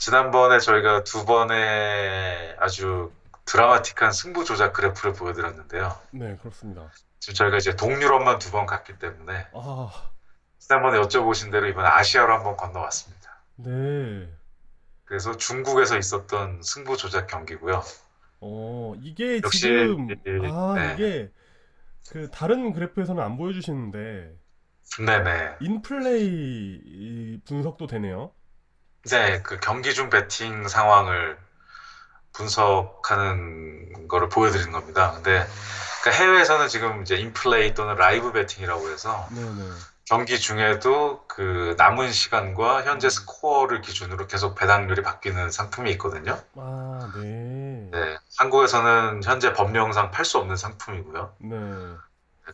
지난번에 저희가 두 번의 아주 드라마틱한 승부 조작 그래프를 보여드렸는데요. 네, 그렇습니다. 지금 저희가 이제 동유럽만 두 번 갔기 때문에 아, 지난번에 여쭤보신 대로 이번에 아시아로 한번 건너왔습니다. 네. 그래서 중국에서 있었던 승부 조작 경기고요. 이게 역시 지금, 네, 이게 그 다른 그래프에서는 안 보여주시는데, 네네. 인플레이 분석도 되네요. 네, 그 경기 중 배팅 상황을 분석하는 거를 보여드리는 겁니다. 근데 어, 그러니까 해외에서는 지금 이제 인플레이 또는 라이브 배팅이라고 해서 네네. 경기 중에도 그 남은 시간과 현재 음, 스코어를 기준으로 계속 배당률이 바뀌는 상품이 있거든요. 네. 네, 한국에서는 현재 법령상 팔 수 없는 상품이고요. 네.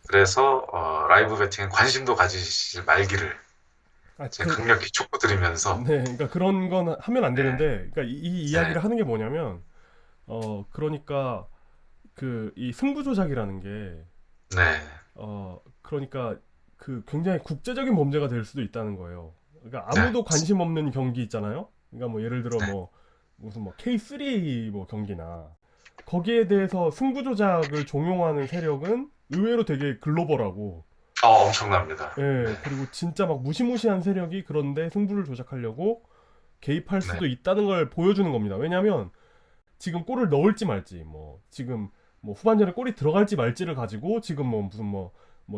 그래서 라이브 배팅에 관심도 가지실 말기를 아, 제가 그, 강력히 촉구드리면서 네. 그러니까 그런 건 하면 안 네, 되는데, 그러니까 이 네, 이야기를 하는 게 뭐냐면, 그러니까 이 승부 조작이라는 게, 네, 그러니까 그 굉장히 국제적인 범죄가 될 수도 있다는 거예요. 그러니까 네, 아무도 관심 없는 경기 있잖아요. 그러니까 뭐 예를 들어 네. 뭐 무슨 뭐 K3 뭐 경기나 거기에 대해서 승부 조작을 종용하는 세력은 의외로 되게 글로벌하고, 엄청납니다. 네, 예, 그리고 진짜 막 무시무시한 세력이 그런데 승부를 조작하려고 개입할 네. 수도 있다는 걸 보여주는 겁니다. 왜냐하면 지금 골을 넣을지 말지, 뭐 지금 뭐 후반전에 골이 들어갈지 말지를 가지고 지금 뭐 무슨 뭐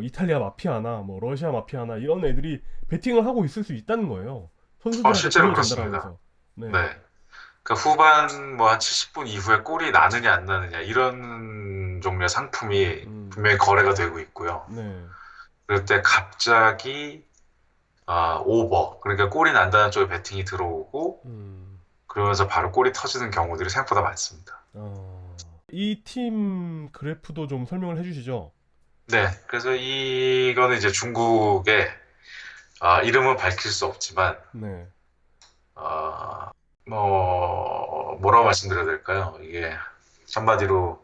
이탈리아 마피아나 뭐 러시아 마피아나 이런 애들이 베팅을 하고 있을 수 있다는 거예요. 선수들한테 실제로 돈을 그렇습니다. 전달하면서. 네. 네. 그 후반 뭐 한 70분 이후에 골이 나느냐 안 나느냐 이런 종류의 상품이 음. 분명히 거래가 되고 있고요. 네. 그럴 때 갑자기 오버 그러니까 골이 난다는 쪽에 배팅이 들어오고 음. 그러면서 바로 골이 터지는 경우들이 생각보다 많습니다. 이 팀 그래프도 좀 설명을 해 주시죠. 네, 그래서 이거는 이제 중국의 이름은 밝힐 수 없지만 네. 뭐라고 말씀드려야 될까요? 이게 한마디로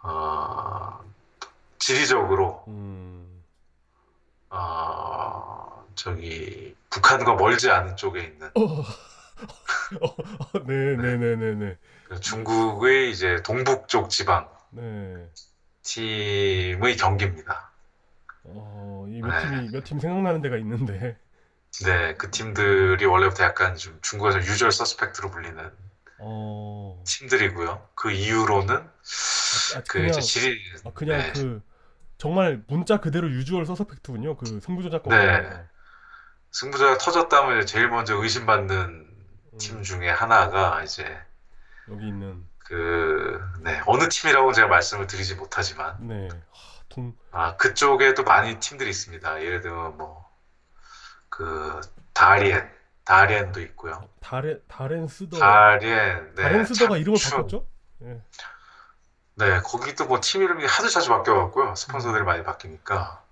어, 지리적으로 음. 저기 북한과 멀지 않은 쪽에 있는 네, 네, 네, 네, 네, 네. 그 네. 중국의 이제 동북쪽 지방 네. 팀의 경기입니다. 이 몇 네, 팀이 몇 팀 생각나는 데가 있는데. 네, 그 네. 팀들이 원래부터 약간 좀 중국에서 유저 서스펙트로 불리는 어. 팀들이고요. 그 이후로는 그 이제 그냥 지리, 그냥 네, 그 정말 문자 그대로 유주얼 서스펙트군요. 그 승부조작권 네, 관련해서. 승부자가 터졌다면 이제 제일 먼저 의심받는 팀 음, 중에 하나가 이제 여기 있는. 네, 어느 팀이라고 제가 말씀을 드리지 못하지만 네. 그쪽에도 많이 팀들이 있습니다. 예를 들면 뭐 그 다리엔도 있고요. 다리엔, 네, 다렌스더가 이름을 장춘, 바꿨죠? 네. 네, 거기도 뭐 팀 이름이 하도 자주 바뀌어갖고요. 스폰서들이 네. 많이 바뀌니까.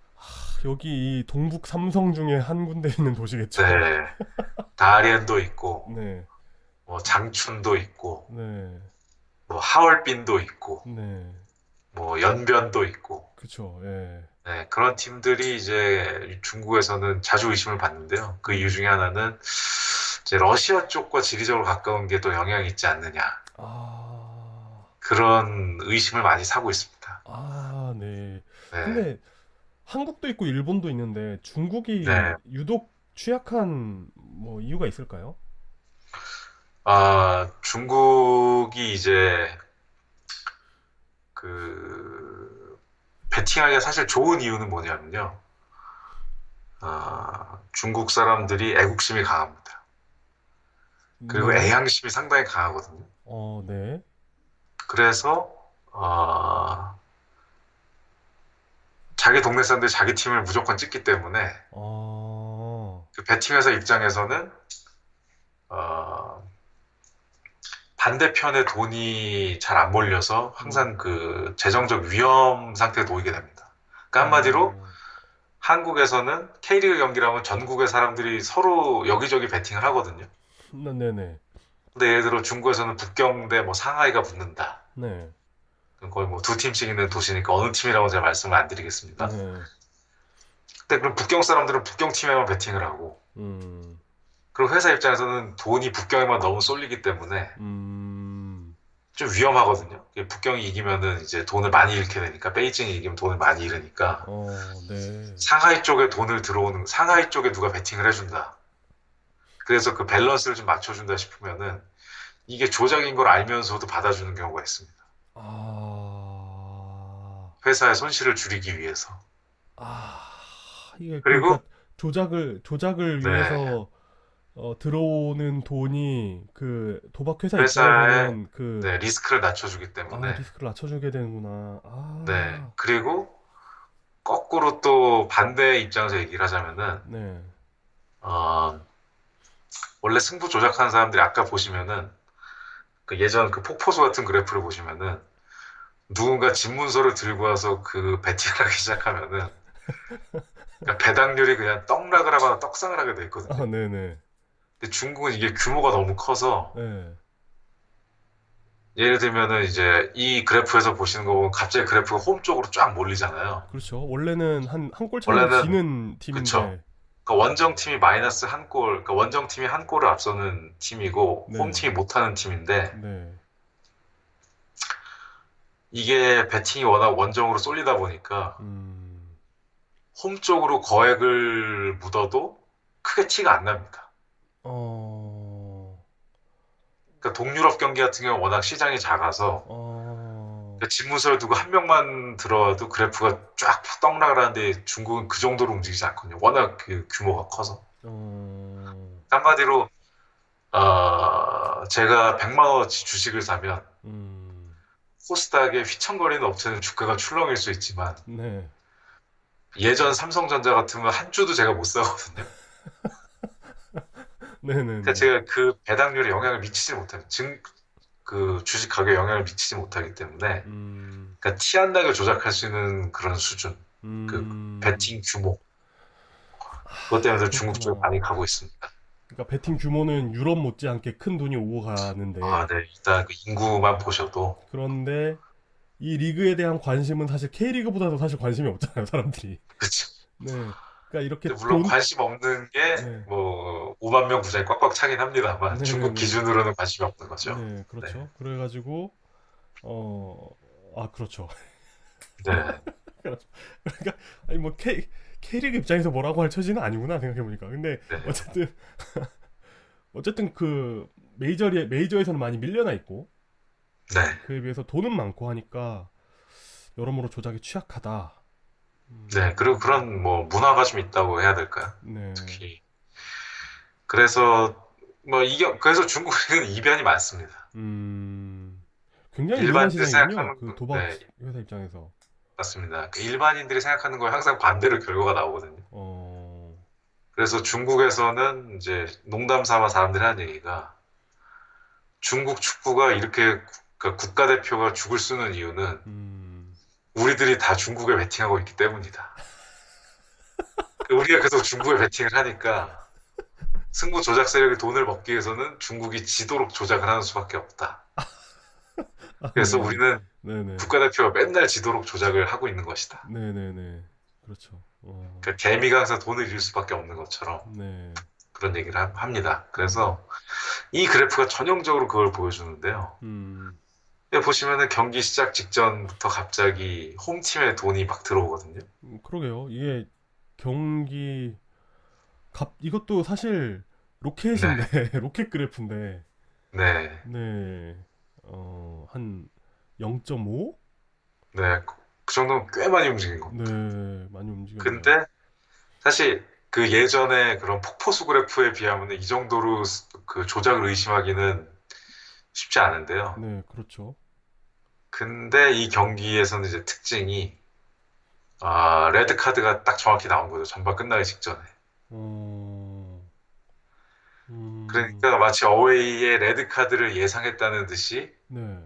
여기 이 동북 삼성 중에 한 군데 있는 도시겠죠? 네, 다리엔도 있고, 네. 뭐 장춘도 있고, 네. 뭐 하얼빈도 있고, 네. 뭐 연변도 있고, 그쵸. 예. 네, 그런 팀들이 이제 중국에서는 자주 의심을 받는데요. 그 이유 중에 음. 하나는 이제 러시아 쪽과 지리적으로 가까운 게 또 영향이 있지 않느냐. 아. 그런 의심을 많이 사고 있습니다. 네. 네, 근데 한국도 있고 일본도 있는데 중국이 네. 유독 취약한 뭐 이유가 있을까요? 중국이 이제 그 배팅하기가 사실 좋은 이유는 뭐냐면요. 중국 사람들이 애국심이 강합니다. 그리고 네. 애향심이 상당히 강하거든요. 네. 그래서 자기 동네 사람들이 자기 팀을 무조건 찍기 때문에 어. 그 배팅회사 입장에서는 어, 반대편에 돈이 잘 안 몰려서 음. 항상 그 재정적 위험 상태에 놓이게 됩니다. 그러니까 한마디로 어. 한국에서는 K리그 경기라면 전국의 사람들이 서로 여기저기 배팅을 하거든요. 네네. 근데 예를 들어 중국에서는 북경대 뭐 상하이가 붙는다. 네. 그럼 거의 뭐 두 팀씩 있는 도시니까 어느 팀이라고 제가 말씀을 안 드리겠습니다. 네. 근데 그럼 북경 사람들은 북경 팀에만 배팅을 하고 음. 그리고 회사 입장에서는 돈이 북경에만 너무 쏠리기 때문에 음, 좀 위험하거든요. 북경이 이기면은 이제 돈을 많이 잃게 되니까, 베이징이 이기면 돈을 많이 잃으니까, 네. 상하이 쪽에 돈을 들어오는, 상하이 쪽에 누가 베팅을 해준다. 그래서 그 밸런스를 좀 맞춰준다 싶으면은, 이게 조작인 걸 알면서도 받아주는 경우가 있습니다. 아, 회사의 손실을 줄이기 위해서. 아, 이게 그러니까 그리고, 조작을 네, 위해서 들어오는 돈이 그 도박 회사 회사의, 입장에서는 그 네, 리스크를 낮춰주기 때문에, 리스크를 낮춰주게 되는구나. 네. 그리고, 거꾸로 또 반대 입장에서 얘기를 하자면은, 네, 어, 원래 승부 조작하는 사람들이 아까 보시면은, 그 예전 그 폭포수 같은 그래프를 보시면은, 누군가 집문서를 들고 와서 그 배팅을 하기 시작하면은, 그러니까 배당률이 그냥 떡락을 하거나 떡상을 하게 돼 있거든요. 네네, 근데 중국은 이게 규모가 너무 커서, 네, 예를 들면은 이제 이 그래프에서 보시는 거 보면 갑자기 그래프가 홈 쪽으로 쫙 몰리잖아요. 그렇죠. 원래는 한 골 차이로 원래는, 지는 그쵸. 팀인데, 그러니까 원정팀이 마이너스 한 골, 그러니까 원정팀이 한 골을 앞서는 팀이고, 네, 홈팀이 못하는 팀인데, 네, 이게 배팅이 워낙 원정으로 쏠리다 보니까, 음, 홈 쪽으로 거액을 묻어도 크게 티가 안 납니다. 어, 그러니까 동유럽 경기 같은 경우는 워낙 시장이 작아서, 어, 그러니까 집무서를 두고 한 명만 들어와도 그래프가 쫙 떡락을 하는데 중국은 그 정도로 움직이지 않거든요. 워낙 그 규모가 커서. 어, 한마디로 제가 100만 원어치 주식을 사면 음, 코스닥에 휘청거리는 업체는 주가가 출렁일 수 있지만 네, 예전 삼성전자 같으면 한 주도 제가 못 사거든요. 그러니까 네네네, 제가 그 배당률에 영향을 미치지 못해요. 그 주식 가격에 영향을 미치지 못하기 때문에 음, 그러니까 티 안 나게 조작할 수 있는 그런 수준, 그 음, 배팅 규모 그것 때문에 중국 쪽에 그렇구나. 많이 가고 있습니다. 그러니까 베팅 규모는 유럽 못지않게 큰 돈이 오고 가는데, 네. 일단 그 인구만 보셔도 그런데 이 리그에 대한 관심은 사실 K리그보다도 사실 관심이 없잖아요, 사람들이. 그쵸. 네. 그러니까 이렇게 근데 물론 돈, 관심 없는 게 네. 뭐 5만 명 구장이 꽉꽉 차긴 합니다만 중국 네네네. 기준으로는 관심이 없는 거죠. 네, 네. 그렇죠. 그래가지고, 어, 그렇죠. 네. 그렇죠. 그러니까, 아니, 뭐, K리그 입장에서 뭐라고 할 처지는 아니구나, 생각해보니까. 근데, 네. 어쨌든 그, 메이저에서는 많이 밀려나 있고, 네. 그에 비해서 돈은 많고 하니까, 여러모로 조작이 취약하다. 네. 그리고 그런 뭐 문화가 좀 있다고 해야 될까요? 네. 특히. 그래서 뭐 그래서 중국은 이변이 많습니다. 음, 굉장히 위험한 일반인들이 시장이군요. 생각하는 그 거, 도박 네. 회사 입장에서. 맞습니다. 그 일반인들이 생각하는 거에 항상 반대로 결과가 나오거든요. 어, 그래서 중국에서는 이제 농담 삼아 사람들이 하는 얘기가 중국 축구가 이렇게 그러니까 국가대표가 죽을 쓰는 이유는 음, 우리들이 다 중국에 베팅하고 있기 때문이다. 우리가 계속 중국에 베팅을 하니까 승부 조작 세력이 돈을 먹기 위해서는 중국이 지도록 조작을 하는 수밖에 없다. 그래서 네네. 우리는 네네. 국가대표가 맨날 지도록 조작을 하고 있는 것이다. 네네네. 그렇죠. 그러니까 개미가 항상 돈을 잃을 수밖에 없는 것처럼 네. 그런 얘기를 합니다. 음, 그래서 이 그래프가 전형적으로 그걸 보여주는데요. 음, 여기 보시면은 경기 시작 직전부터 갑자기 홈팀에 돈이 막 들어오거든요. 그러게요. 이게 경기, 이것도 사실 네, 로켓인데, 로켓 그래프인데, 네, 네. 한 0.5? 네. 그 정도면 꽤 많이 움직인 겁니다. 네, 많이 움직였네요. 근데 사실 그 예전에 그런 폭포수 그래프에 비하면 이 정도로 그 조작을 의심하기는 쉽지 않은데요. 네, 그렇죠. 근데 이 경기에서는 이제 특징이 레드 카드가 딱 정확히 나온 거죠. 전반 끝나기 직전에. 어, 음, 그러니까 마치 어웨이의 레드 카드를 예상했다는 듯이 네.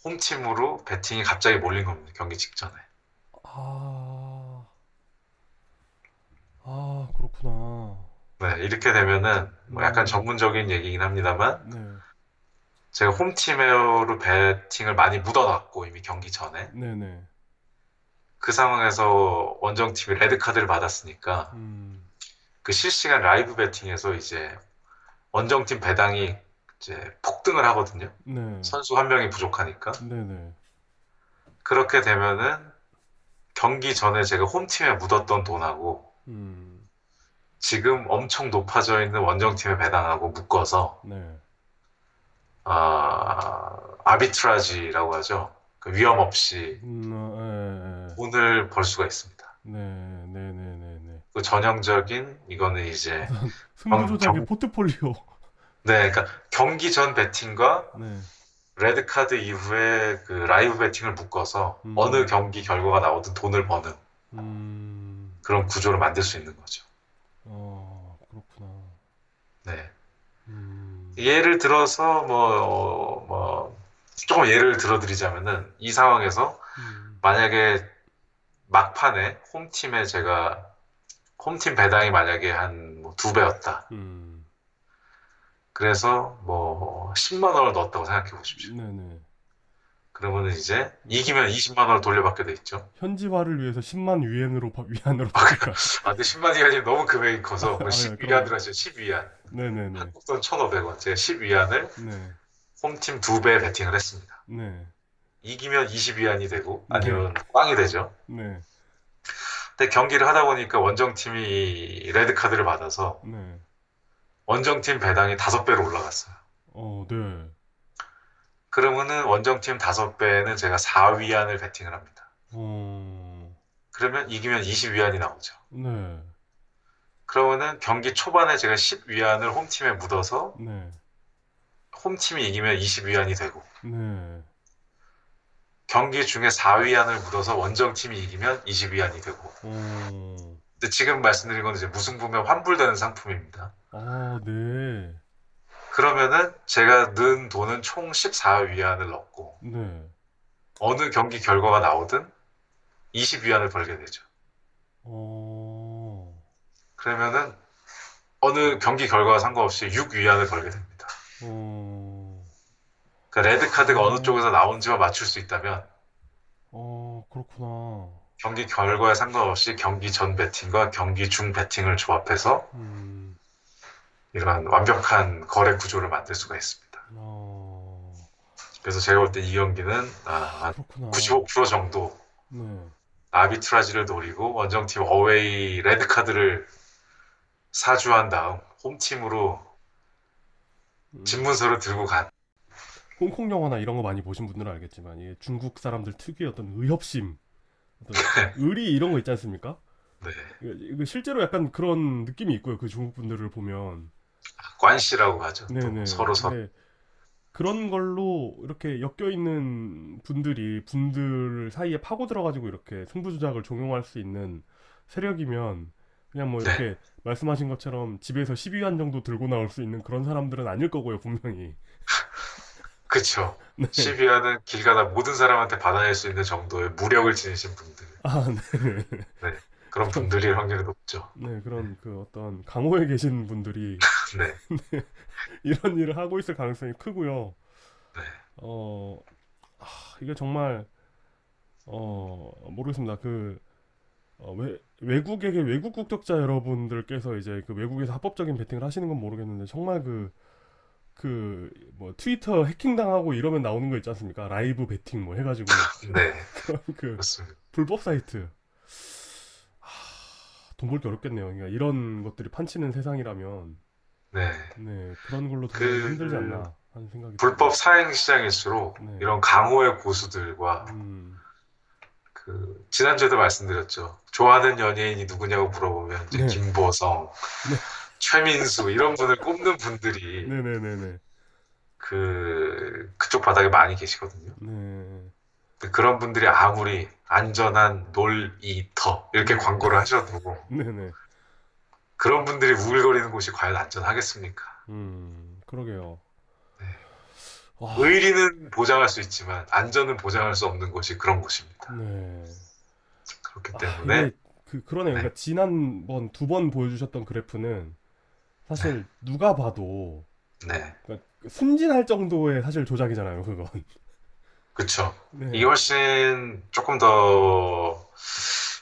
홈팀으로 배팅이 갑자기 몰린 겁니다. 경기 직전에. 아, 그렇구나. 네, 이렇게 되면은 뭐 약간 음, 전문적인 얘기긴 합니다만 네, 제가 홈팀으로 배팅을 많이 묻어놨고 이미 경기 전에 네네. 그 상황에서 원정팀이 레드 카드를 받았으니까 음, 그 실시간 라이브 배팅에서 이제 원정팀 배당이 이제 폭등을 하거든요. 네. 선수 한 명이 부족하니까. 네네. 그렇게 되면은 경기 전에 제가 홈팀에 묻었던 돈하고 음. 지금 엄청 높아져 있는 원정팀에 배당하고 묶어서 네. 아비트라지라고 하죠. 그 위험 없이 예, 예, 예. 돈을 벌 수가 있습니다. 네, 네, 네, 네, 네. 그 전형적인 이거는 이제 어떤 승부 조작의 포트폴리오. 네, 그러니까 경기 전 배팅과 네. 레드 카드 이후에 그 라이브 배팅을 묶어서 어느 음. 경기 결과가 나오든 돈을 버는 음. 그런 구조를 만들 수 있는 거죠. 그렇구나. 네. 음. 예를 들어서 조금 예를 들어드리자면은 이 상황에서 음. 만약에 막판에 홈팀에 제가 홈팀 배당이 만약에 한 두 배였다. 음. 그래서 뭐 10만 원을 넣었다고 생각해 보십시오. 네네. 그러면은 이제 이기면 20만 원을 돌려받게 돼 있죠. 현지화를 위해서 10만 위안으로 바꿀까요? 근데 10만 위안이 너무 금액이 커서 예, 10위안으로 하죠. 10위안. 네네네. 한국 돈 1,500원. 제가 10위안을 네. 홈팀 두 배 베팅을 했습니다. 네. 이기면 20위안이 되고 네. 아니면 꽝이 되죠. 네. 근데 경기를 하다 보니까 원정팀이 레드 카드를 받아서 네. 원정팀 배당이 5배로 올라갔어요. 네. 그러면은 원정팀 5배는 제가 4위안을 베팅을 합니다. 어, 그러면 이기면 20위안이 나오죠. 네. 그러면은 경기 초반에 제가 10위안을 홈팀에 묻어서 네. 홈팀이 이기면 20위안이 되고 네. 경기 중에 4위안을 묻어서 원정팀이 이기면 20위안이 되고 어, 근데 지금 말씀드린 건 이제 무승부면 환불되는 상품입니다. 네. 그러면은 제가 넣은 돈은 총 14위안을 넣고 네. 어느 경기 결과가 나오든 20위안을 벌게 되죠. 어, 그러면은 어느 경기 결과와 상관없이 6위안을 벌게 됩니다. 어, 그러니까 레드 카드가 어느 어, 쪽에서 나온지만 맞출 수 있다면 그렇구나. 경기 결과에 상관없이 경기 전 배팅과 경기 중 배팅을 조합해서 음, 이러한 완벽한 거래 구조를 만들 수가 있습니다. 어, 그래서 제가 볼 때 이 경기는 한 그렇구나. 95% 정도 네. 아비트라지를 노리고 원정팀 어웨이 레드 카드를 사주한 다음 홈팀으로 음, 집문서를 들고 간. 홍콩 영화나 이런 거 많이 보신 분들은 알겠지만, 이게 중국 사람들 특유의 어떤 의협심, 어떤 의리 이런 거 있지 않습니까? 네. 이거 실제로 약간 그런 느낌이 있고요. 그 중국 분들을 보면. 관시라고 하죠. 또 네네. 서로 근데 그런 걸로 이렇게 엮여 있는 분들 사이에 파고 들어가지고 이렇게 승부 조작을 종용할 수 있는 세력이면 그냥 뭐 네. 이렇게 말씀하신 것처럼 집에서 12위안 정도 들고 나올 수 있는 그런 사람들은 아닐 거고요, 분명히. 그쵸. 네. 시비아는 길 가다 모든 사람한테 받아낼 수 있는 정도의 무력을 지니신 분들. 네. 네. 그런 분들일 확률이 높죠. 네, 그런 그 어떤 강호에 계신 분들이 네. 이런 일을 하고 있을 가능성이 크고요. 네. 어, 이게 정말 모르겠습니다. 외국 국적자 여러분들께서 이제 그 외국에서 합법적인 베팅을 하시는 건 모르겠는데 정말 뭐 트위터 해킹 당하고 이러면 나오는 거 있지 않습니까? 라이브 베팅 뭐 해가지고 네. 그런 그 그렇습니다. 불법 사이트 돈 벌기 어렵겠네요. 그러니까 이런 것들이 판치는 세상이라면 네. 네 그런 걸로 돈 그 벌기 힘들지 않나 하는 생각이 불법 듭니다. 사행 시장일수록 네. 이런 강호의 고수들과 그 지난주에도 말씀드렸죠. 좋아하는 연예인이 누구냐고 물어보면 이제 네. 김보성, 네. 최민수 이런 분을 꼽는 분들이 네네네네. 그쪽 바닥에 많이 계시거든요. 네. 그런 분들이 아무리 안전한 놀이터 이렇게 네. 광고를 하셔도 네네. 그런 분들이 우글거리는 곳이 과연 안전하겠습니까? 그러게요. 네. 와, 의리는 보장할 수 있지만 안전은 보장할 수 없는 곳이 그런 곳입니다. 네. 그렇기 때문에 이게 그러네요. 네. 그러니까 지난번 2번 보여주셨던 그래프는 사실 누가 봐도 네. 그러니까 순진할 정도의 사실 조작이잖아요, 그건. 그쵸. 네. 이게 훨씬 조금 더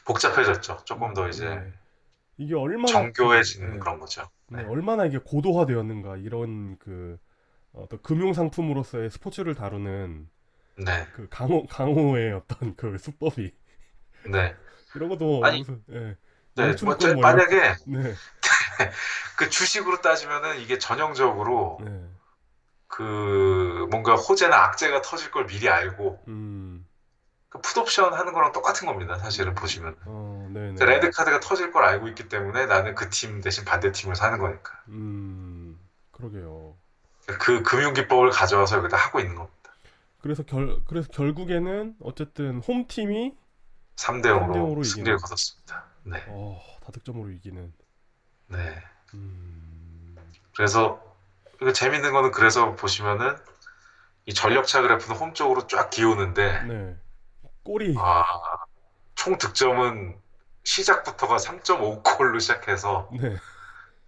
복잡해졌죠. 조금 더 이제 네. 이게 얼마나 정교해지는 네, 그런 거죠. 네, 네, 얼마나 이게 고도화되었는가 이런 그 어떤 금융 상품으로서의 스포츠를 다루는 네, 그 강호의 어떤 그 수법이 네. 이런 것도 뭐 아니, 무슨 네, 영춘권 뭐 이런 만약에 네, 그 주식으로 따지면은 이게 전형적으로 네, 그 뭔가 호재나 악재가 터질 걸 미리 알고 음, 그 풋옵션 하는 거랑 똑같은 겁니다. 사실은 보시면. 네네네, 레드 카드가 터질 걸 알고 있기 때문에 나는 그 팀 대신 반대 팀을 사는 거니까. 그러게요. 그 금융 기법을 가져와서 여기다 하고 있는 겁니다. 그래서 결국에는 어쨌든 홈 팀이 3대 3대 0으로 0으로 승리를 이기는, 거뒀습니다. 네, 다득점으로 이기는, 네. 음, 그래서 이거 재밌는 거는 그래서 보시면은 이 전력차 그래프는 홈 쪽으로 쫙 기우는데 네, 골이, 아, 총 득점은 시작부터가 3.5골로 시작해서 네,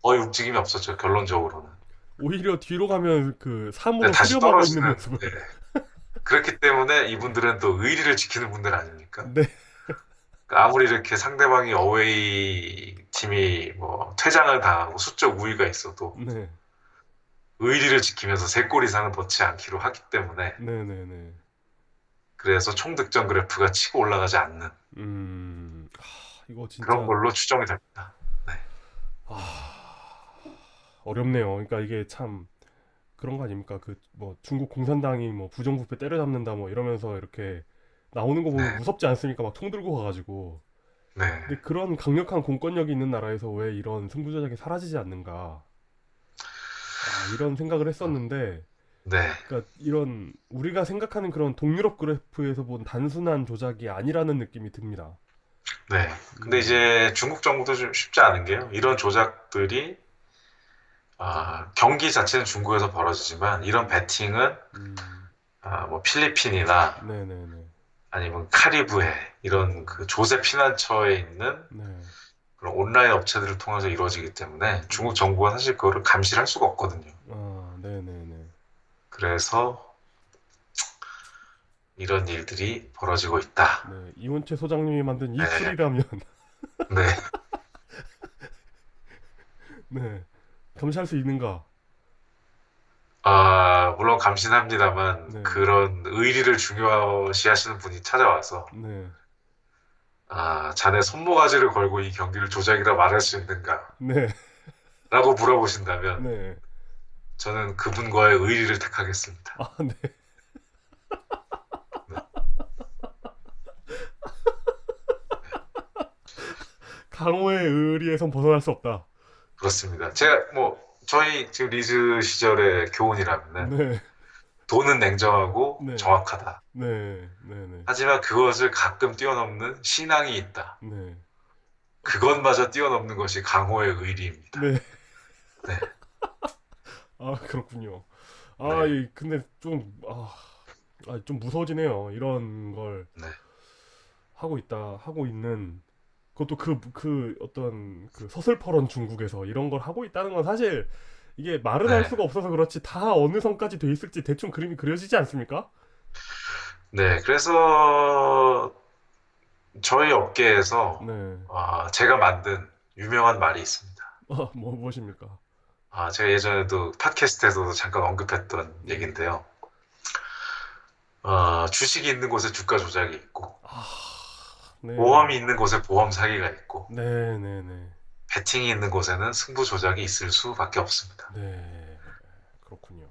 거의 움직임이 없었죠. 결론적으로는. 오히려 뒤로 가면 그 네, 3으로 다시 수렴하고 있는 떨어지는. 모습을, 네. 그렇기 때문에 이분들은 또 의리를 지키는 분들 아닙니까? 네, 그러니까 아무리 이렇게 상대방이 어웨이 팀이 뭐 퇴장을 당하고 수적 우위가 있어도 네, 의리를 지키면서 3골 이상은 넣지 않기로 하기 때문에 네네네, 그래서 총 득점 그래프가 치고 올라가지 않는 이거 그런 진짜, 걸로 추정이 됩니다. 네. 어렵네요. 그러니까 이게 참, 그런 거 아닙니까? 그 뭐 중국 공산당이 뭐 부정부패 때려잡는다 뭐 이러면서 이렇게 나오는 거 보면 네. 무섭지 않습니까? 막 총 들고 가가지고. 네. 근데 그런 강력한 공권력이 있는 나라에서 왜 이런 승부 조작이 사라지지 않는가? 이런 생각을 했었는데, 네. 그러니까 이런 우리가 생각하는 그런 동유럽 그래프에서 본 단순한 조작이 아니라는 느낌이 듭니다. 네. 근데 네, 이제 중국 정부도 좀 쉽지 않은 게요. 이런 조작들이 경기 자체는 중국에서 벌어지지만 이런 베팅은 음, 뭐 필리핀이나 네네네, 아니면 카리브해 이런 음, 그 조세 피난처에 있는 네, 그런 온라인 업체들을 통해서 이루어지기 때문에 중국 음, 정부가 사실 그거를 감시를 할 수가 없거든요. 네네네. 그래서 이런 일들이 벌어지고 있다. 네, 이원채 소장님이 만든 이 네, 풀이라면, 네. 네, 감시할 수 있는가? 물론 감신합니다만 네, 그런 의리를 중요시하시는 분이 찾아와서 네, 자네 손모가지를 걸고 이 경기를 조작이라 말할 수 있는가? 네, 라고 물어보신다면 네. 저는 그분과의 의리를 택하겠습니다. 네. 네, 강호의 의리에선 벗어날 수 없다. 그렇습니다. 제가 뭐 저희 지금 리즈 시절의 교훈이라면은 네, 돈은 냉정하고 네, 정확하다. 네, 네, 네, 하지만 그것을 가끔 뛰어넘는 신앙이 있다. 네, 그것마저 뛰어넘는 것이 강호의 의리입니다. 네. 네, 그렇군요. 네, 근데 좀 무서워지네요. 이런 걸 네, 하고 있는, 그것도 그 어떤 그 서슬퍼런 중국에서 이런 걸 하고 있다는 건 사실 이게 말은 할 네. 수가 없어서 그렇지 다 어느 선까지 돼 있을지 대충 그림이 그려지지 않습니까? 네, 그래서 저희 업계에서 네. 제가 만든 유명한 말이 있습니다. 무엇입니까? 제가 예전에도 팟캐스트에서도 잠깐 언급했던 네. 얘기인데요. 주식이 있는 곳에 주가 조작이 있고, 아, 네. 보험이 있는 곳에 보험 사기가 있고, 네, 네, 네. 베팅이 있는 곳에는 승부 조작이 있을 수밖에 없습니다. 네. 그렇군요.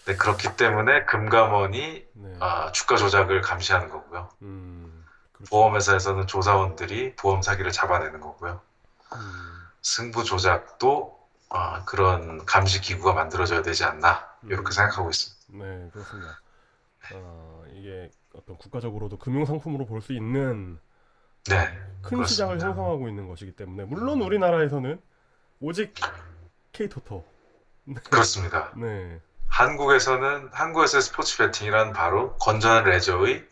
네, 그렇기 때문에 금감원이 네. 주가 조작을 감시하는 거고요. 그렇죠. 보험회사에서는 조사원들이 보험 사기를 잡아내는 거고요. 음, 승부 조작도 그런 감시 기구가 만들어져야 되지 않나 이렇게 음, 생각하고 있습니다. 네, 그렇습니다. 이게 어떤 국가적으로도 금융 상품으로 볼 수 있는 네, 큰 시장을 그렇습니다. 형성하고 있는 것이기 때문에 물론 우리나라에서는 오직 K토토. 그렇습니다. 네, 한국에서의 스포츠 베팅이란 바로 건전한 레저의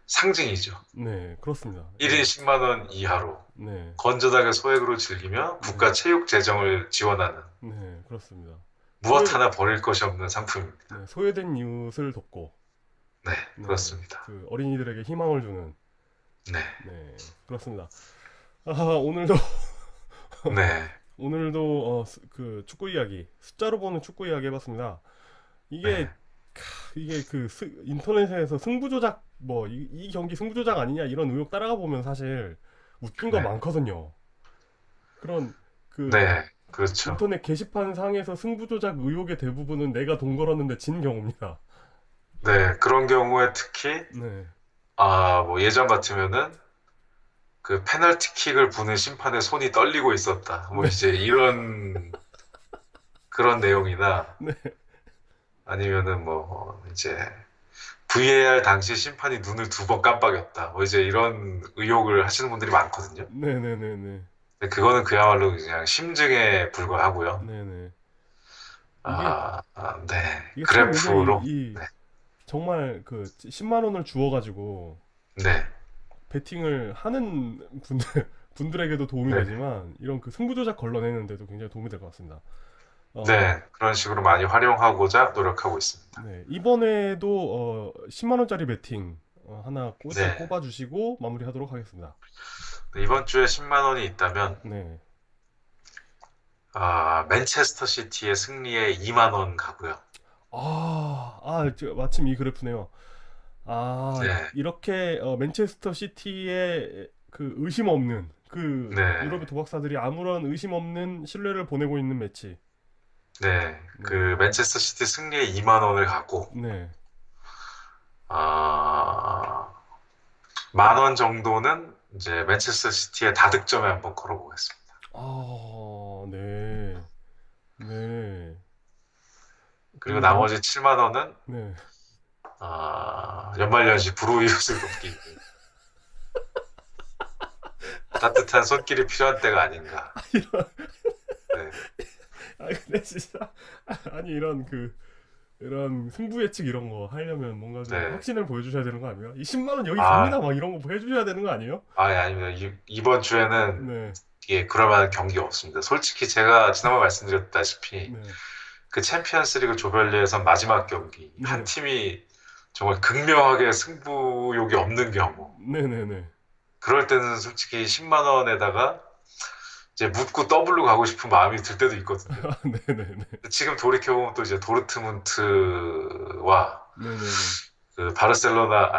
상징이죠. 네, 그렇습니다. 1인 10만 원 이하로 네, 건전하게 소액으로 즐기며 네, 국가 체육 재정을 지원하는 네, 그렇습니다. 무엇 하나 버릴 것이 없는 상품입니다. 소외된 이웃을 돕고, 네, 네, 그렇습니다. 그 어린이들에게 희망을 주는, 네, 네, 그렇습니다. 오늘도 네, 오늘도 그 축구 이야기, 숫자로 보는 축구 이야기 해봤습니다. 이게 네, 이게 그 인터넷에서 승부 조작 뭐 이 경기 승부 조작 아니냐 이런 의혹 따라가 보면 사실 웃긴 거 네, 많거든요. 그런 그 네, 그렇죠. 인터넷 게시판 상에서 승부 조작 의혹의 대부분은 내가 돈 걸었는데 진 경우입니다. 네, 그런 경우에 특히 네, 뭐 예전 같으면은 그 페널티킥을 부는 심판의 손이 떨리고 있었다. 뭐 네, 이제 이런 그런 내용이나 네, 아니면은 뭐 이제 VAR 당시 심판이 눈을 두 번 깜빡였다. 뭐 이제 이런 의혹을 하시는 분들이 많거든요. 네, 네, 네, 네, 근데 그거는 그야말로 그냥 심증에 불과하고요. 네, 네. 이게 네. 이게 참 근데 그래프로, 이 네, 정말 그 10만 원을 주어가지고 네, 베팅을 하는 분들에게도 도움이 네, 되지만 이런 그 승부 조작 걸러내는데도 굉장히 도움이 될 것 같습니다. 어, 네. 그런 식으로 많이 활용하고자 노력하고 있습니다. 네. 이번에도 10만 원짜리 베팅 하나 네. 꼽아 주시고 마무리하도록 하겠습니다. 이번 주에 10만 원이 있다면, 네. 맨체스터 시티의 승리에 2만 원 가고요. 마침 이 그래프네요. 네, 이렇게 맨체스터 시티의 그 의심 없는 그 네, 유럽의 도박사들이 아무런 의심 없는 신뢰를 보내고 있는 매치. 네. 네. 그 맨체스터 시티 승리에 2만 원을 가고, 네. 아, 만 원 정도는 이제 맨체스터 시티의 다득점에 한번 걸어보겠습니다. 네. 네. 그리고 그리고 나머지 7만 원은 네. 연말연시 불우이웃을 돕기 위해 따뜻한 손길이 필요한 때가 아닌가. 네, 근데 진짜 아니 이런 승부 예측 이런 거 하려면 뭔가 좀 네. 확신을 보여주셔야 되는 거 아니에요? 이 10만 원 여기 아, 갑니다 막 이런 거 해주셔야 되는 거 아니에요? 아닙니다. 이번 주에는 네, 이게 그럴 만한 경기가 없습니다. 솔직히 제가 지난번 말씀드렸다시피 네, 그 챔피언스 리그 조별리그에서 마지막 경기 한 네, 팀이 정말 극명하게 승부욕이 없는 경우 네, 네, 네, 그럴 때는 솔직히 10만 원에다가 이제 묻고 더블로 가고 싶은 마음이 들 때도 있거든요. 네, 네, 네, 지금 돌이켜보면 또 이제 도르트문트와 네, 네, 네. 바르셀로나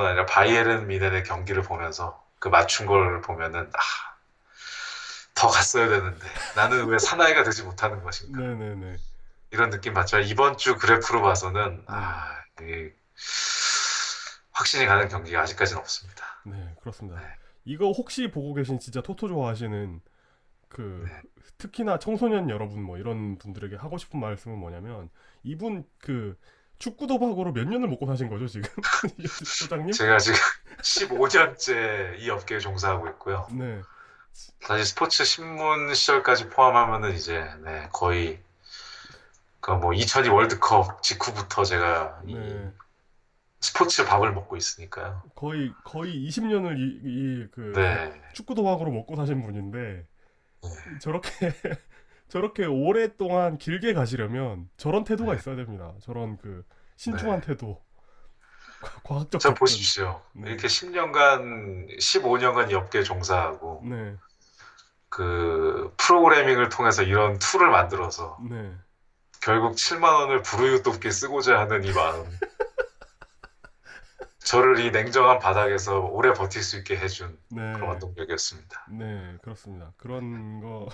아니라 바이에른 미넨의 경기를 보면서 그 맞춘 걸 보면은 더 갔어야 되는데 나는 왜 사나이가 되지 못하는 것인가 네, 네, 네, 이런 느낌 받지만 이번 주 그래프로 봐서는 네, 이게 확신이 가는 경기가 아직까지는 없습니다. 네, 그렇습니다. 네, 이거 혹시 보고 계신 진짜 토토 좋아하시는 그 네, 특히나 청소년 여러분 뭐 이런 분들에게 하고 싶은 말씀은 뭐냐면 이분 그 축구 도박으로 몇 년을 먹고 사신 거죠 지금 소장님? 제가 지금 15년째 이 업계에 종사하고 있고요. 네, 사실 스포츠 신문 시절까지 포함하면은 이제 네, 거의 그 뭐 2002 월드컵 직후부터 제가 이 네. 스포츠 밥을 먹고 있으니까요. 거의 20년을 그 네, 축구 도박으로 먹고 사신 분인데 네, 저렇게 저렇게 오랫동안 길게 가시려면 저런 태도가 네, 있어야 됩니다. 저런 그 신중한 네. 태도, 과학적 자 접근. 보십시오. 네, 이렇게 10년간, 15년간 이 업계에 종사하고 네, 그 프로그래밍을 통해서 이런 툴을 만들어서 네, 결국 7만 원을 불우이웃 돕게 쓰고자 하는 이 마음. 저를 이 냉정한 바닥에서 오래 버틸 수 있게 해준 그런 네, 원동력이었습니다. 네, 그렇습니다. 그런 거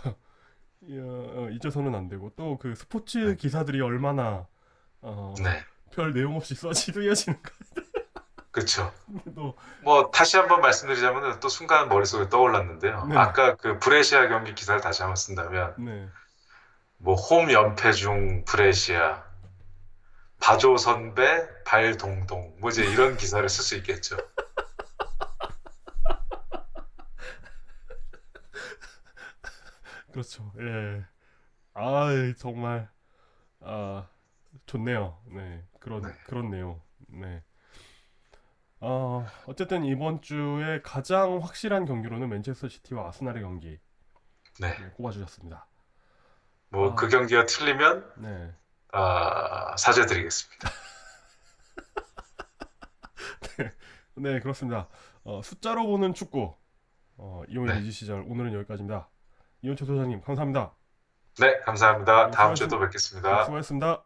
잊어서는 안 되고 또 그 네. 스포츠 기사들이 얼마나 어, 네. 별 내용 없이 쓰여지는가. 그렇죠. 또 뭐 다시 한번 말씀드리자면 또 순간 머릿속에 떠올랐는데요. 네, 아까 그 브레시아 경기 기사를 다시 한번 쓴다면 네. 뭐 홈 연패 중 브레시아, 바조 선배 발 동동 뭐 이제 이런 기사를 쓸 수 있겠죠. 그렇죠. 예. 정말 아, 좋네요. 네. 네. 그런 내용. 네. 어쨌든 이번 주에 가장 확실한 경기로는 맨체스터 시티와 아스날의 경기 네. 네, 꼽아주셨습니다. 뭐 그 아, 경기가 틀리면 네. 사죄드리겠습니다. 네, 그렇습니다. 숫자로 보는 축구. 이용의 네. 리즈 시절 오늘은 여기까지입니다. 이원철 소장님 감사합니다. 네, 감사합니다. 네, 다음 주에 또 뵙겠습니다. 수고하셨습니다.